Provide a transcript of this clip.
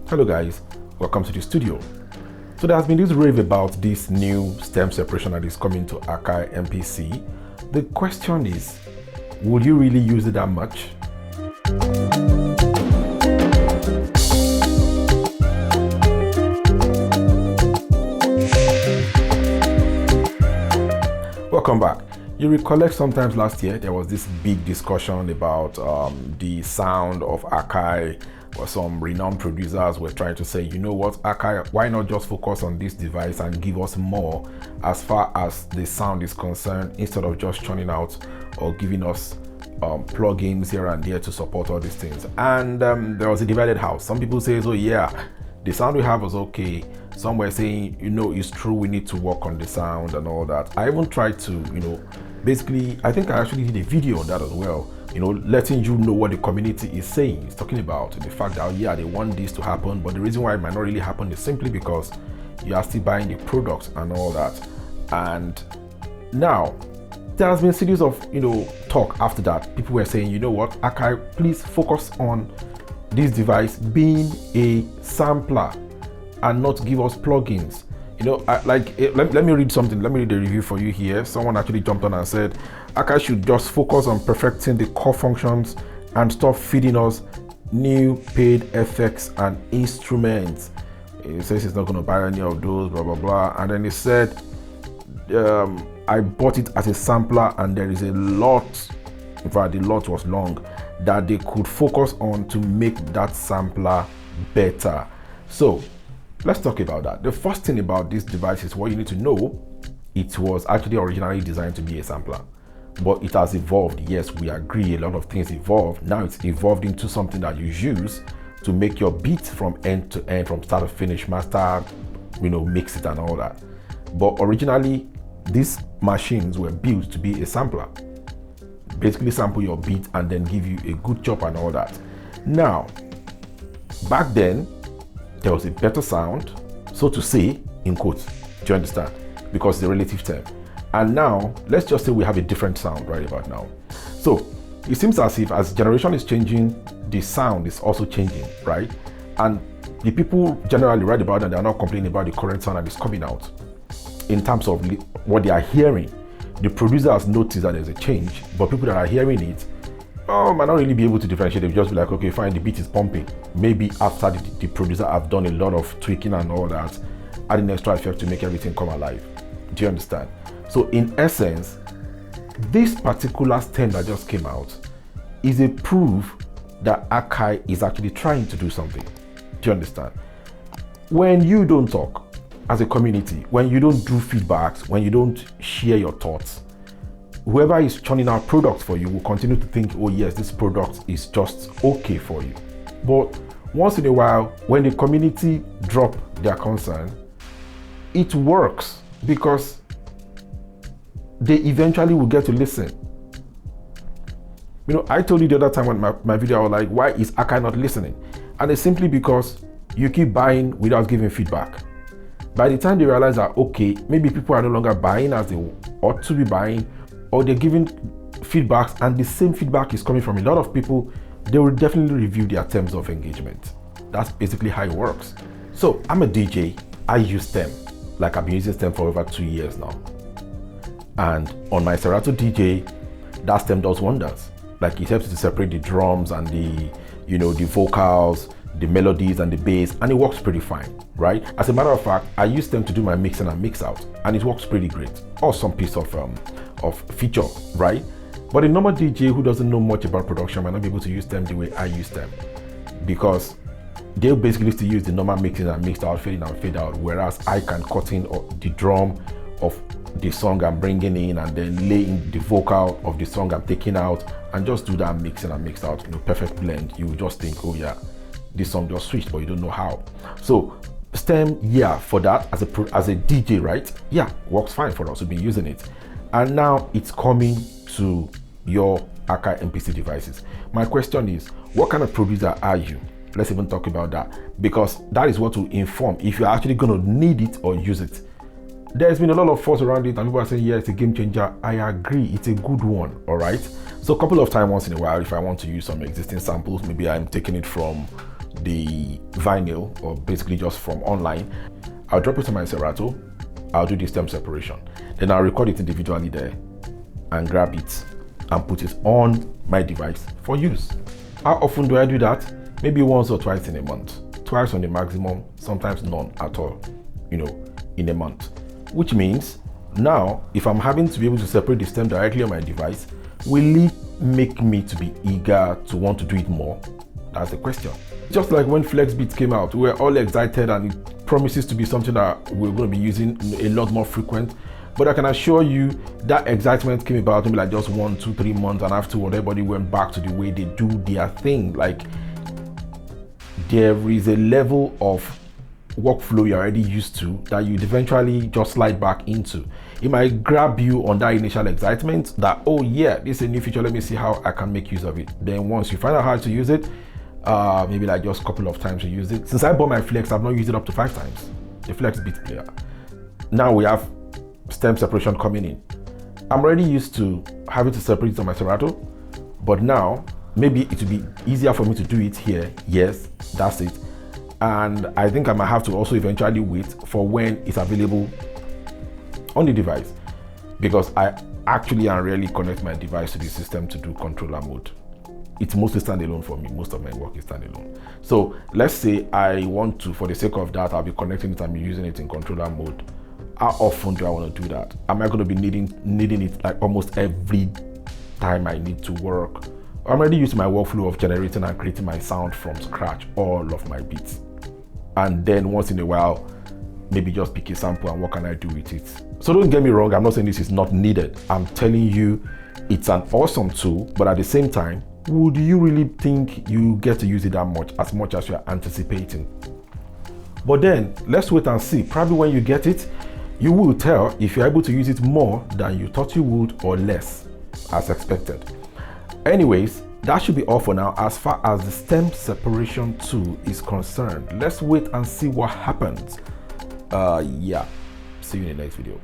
Hello guys, welcome to the studio. So there has been this rave about this new stem separation that is coming to Akai MPC. The question is, will you really use it that much? Welcome back. You recollect sometimes last year there was this big discussion about the sound of Akai, where some renowned producers were trying to say, you know what, Akai, why not just focus on this device and give us more as far as the sound is concerned, instead of just churning out or giving us plugins here and there to support all these things. And there was a divided house. Some people say, oh yeah, the sound we have was okay. Some were saying, you know, it's true, we need to work on the sound and all that. I even tried to, basically, I think I actually did a video on that as well, letting you know what the community is saying. It's talking about the fact that, yeah, they want this to happen, but the reason why it might not really happen is simply because you are still buying the products and all that. And now, there has been a series of, talk after that. People were saying, you know what, Akai, please focus on this device being a sampler and not give us plugins. Let me read something. Let me read the review for you here. Someone actually jumped on and said, Akai should just focus on perfecting the core functions and stop feeding us new paid effects and instruments. He says he's not going to buy any of those, blah, blah, blah. And then he said, I bought it as a sampler and there is a lot, in fact, the lot was long, that they could focus on to make that sampler better. So let's talk about that. The first thing about this device is what you need to know. It was actually originally designed to be a sampler, but it has evolved. Yes, we agree, a lot of things evolved. Now it's evolved into something that you use to make your beats from end to end, from start to finish, master, mix it and all that. But originally, these machines were built to be a sampler. Basically sample your beat and then give you a good chop and all that. Now, back then, there was a better sound, so to say, in quotes. Do you understand? Because it's a relative term. And now, let's just say we have a different sound right about now. So, it seems as if as generation is changing, the sound is also changing, right? And the people generally write about it and they're not complaining about the current sound that is coming out. In terms of what they are hearing, the producer has noticed that there's a change, but people that are hearing it, might not really be able to differentiate. They'll just be like, okay, fine, the beat is pumping. Maybe after the producer have done a lot of tweaking and all that, adding extra effect to make everything come alive. Do you understand? So in essence, this particular stem that just came out is a proof that Akai is actually trying to do something. Do you understand? When you don't talk as a community, when you don't do feedbacks, when you don't share your thoughts, whoever is churning out products for you will continue to think, oh yes, this product is just okay for you. But once in a while, when the community drop their concern, it works because they eventually will get to listen. I told you the other time on my video, I was like, why is Akai not listening? And it's simply because you keep buying without giving feedback. By the time they realize that, okay, maybe people are no longer buying as they ought to be buying, or they're giving feedbacks and the same feedback is coming from a lot of people, they will definitely review their terms of engagement. That's basically how it works. So I'm a DJ, I use stem, like I've been using stem for over 2 years now. And on my Serato DJ, that stem does wonders. Like it helps to separate the drums and the vocals, the melodies and the bass, and it works pretty fine, right? As a matter of fact, I use them to do my mixing and mix out, and it works pretty great. Awesome piece of feature, right? But a normal DJ who doesn't know much about production might not be able to use them the way I use them, because they'll basically still use the normal mixing and mix out, fade in and fade out, whereas I can cut in the drum of the song I'm bringing in and then lay in the vocal of the song I'm taking out and just do that mixing and mix out, perfect blend. You just think, oh yeah, this song just switched, but you don't know how. So stem, yeah, for that as a DJ, right? Yeah, works fine for us. We've been using it, and now it's coming to your Akai MPC devices. My question is, what kind of producer are you? Let's even talk about that, because that is what will inform if you're actually going to need it or use it. There's been a lot of fuss around it and people are saying, yeah, it's a game changer. I agree, it's a good one, all right? So a couple of times once in a while, if I want to use some existing samples, maybe I'm taking it from the vinyl, or basically just from online. I'll drop it to my Serato, I'll do the stem separation. Then I'll record it individually there and grab it and put it on my device for use. How often do I do that? Maybe once or twice in a month. Twice on the maximum, sometimes none at all, in a month. Which means now, if I'm having to be able to separate the stem directly on my device, will it make me to be eager to want to do it more? That's the question. Just like when FlexBeats came out, we were all excited and it promises to be something that we're going to be using a lot more frequent. But I can assure you that excitement came about maybe like just 1, 2, 3 months, and afterward everybody went back to the way they do their thing. Like, there is a level of workflow you're already used to that you'd eventually just slide back into. It might grab you on that initial excitement that, oh yeah, this is a new feature, let me see how I can make use of it. Then once you find out how to use it, maybe like just a couple of times you use it. Since I bought my Flex, I've not used it up to 5 times, the FlexBeats player. Now we have stem separation coming in. I'm already used to having to separate it on my Serato, but now maybe it will be easier for me to do it here. Yes, that's it. And I think I might have to also eventually wait for when it's available on the device, because I actually and rarely connect my device to the system to do controller mode. It's mostly standalone for me. Most of my work is standalone. So let's say I want to, for the sake of that, I'll be connecting it and be using it in controller mode. How often do I want to do that? Am I going to be needing it like almost every time I need to work? I'm already used to my workflow of generating and creating my sound from scratch, all of my beats. And then once in a while, maybe just pick a sample and what can I do with it? So don't get me wrong, I'm not saying this is not needed. I'm telling you, it's an awesome tool, but at the same time, would you really think you get to use it that much as you're anticipating? But then, let's wait and see. Probably when you get it, you will tell if you're able to use it more than you thought you would or less, as expected. Anyways, that should be all for now as far as the stem separation tool is concerned. Let's wait and see what happens. Yeah, see you in the next video.